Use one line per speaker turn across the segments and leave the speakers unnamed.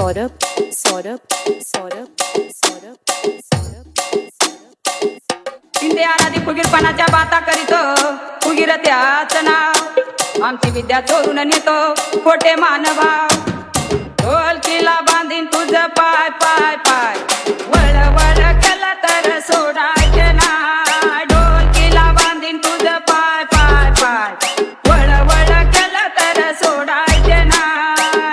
सौरभ सौरभ सौरभ सौरभ
इंद्रियानादी फुगीरपणाच्या बाता करीतो फुगीर त्याचं नाव आमची विद्या चोरून नेतो खोटे मानभाव ढोलकीला बांधीन तुझं पाय पाय पाय वळ वळ केला तर सोडायचे ना ढोलकीला बांधीन तुझं पाय पाय पाय वळ वळ केला तर सोडायचे ना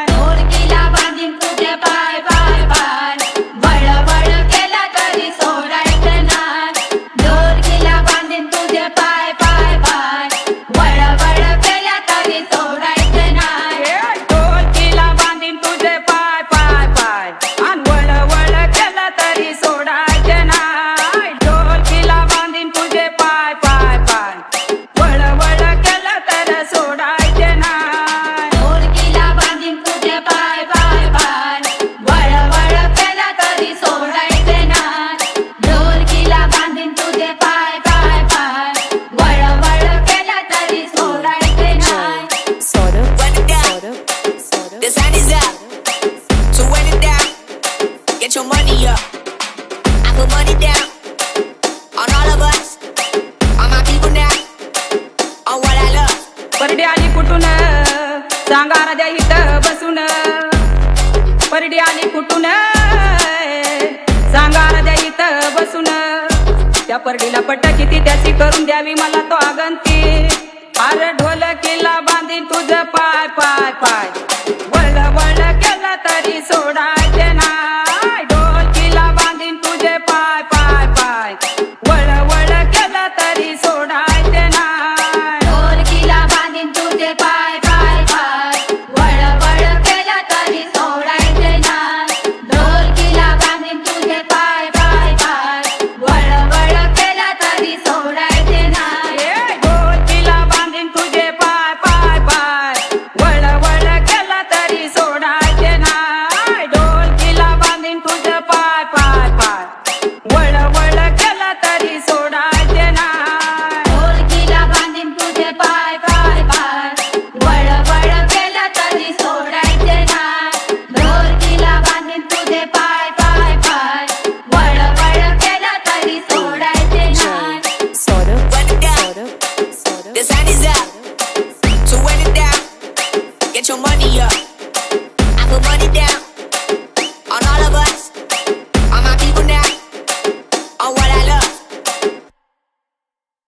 ढोलकीला बांधीन तुझे पाय पाय पाय वळ वळ केला तरी सोडायचं ना ढोलकीला बांधीन तुझे पाय पाय पाय वळ वळ केला तरी सोडायचं ना
ढोलकीला बांधीन तुझे पाय पाय पाय आणि वळ वळ केला तरी सोडायचे ना ढोलकीला बांधीन तुझे पाय पाय पाय वळ वळ केला तर सोडायचे ना
ढोलकीला बांधीन तुझे पाय पाय पाय वळ वळ केला तरी सोडायचं ना ढोलकीला बांधीन तुझे पाय पाय पाय वळ वळ केला तरी सोडायचं ना
Saurabh
Run it down.
Saurabh Saurabh
The sun is up. So run it down. Get your money up. I put money down on all of us. On my people now. On what I love.
परडी आली कुठून सांगा राजा इथं बसून परडी आली कुठून सांगा राजा इथं बसून त्या परडीला पट्ट किती त्याची करून द्यावी मला तो आगंती अरे ढोलकीला बांधीन तुझं पाय पाय पाय वळ वळ केला तरी सोडायचे ना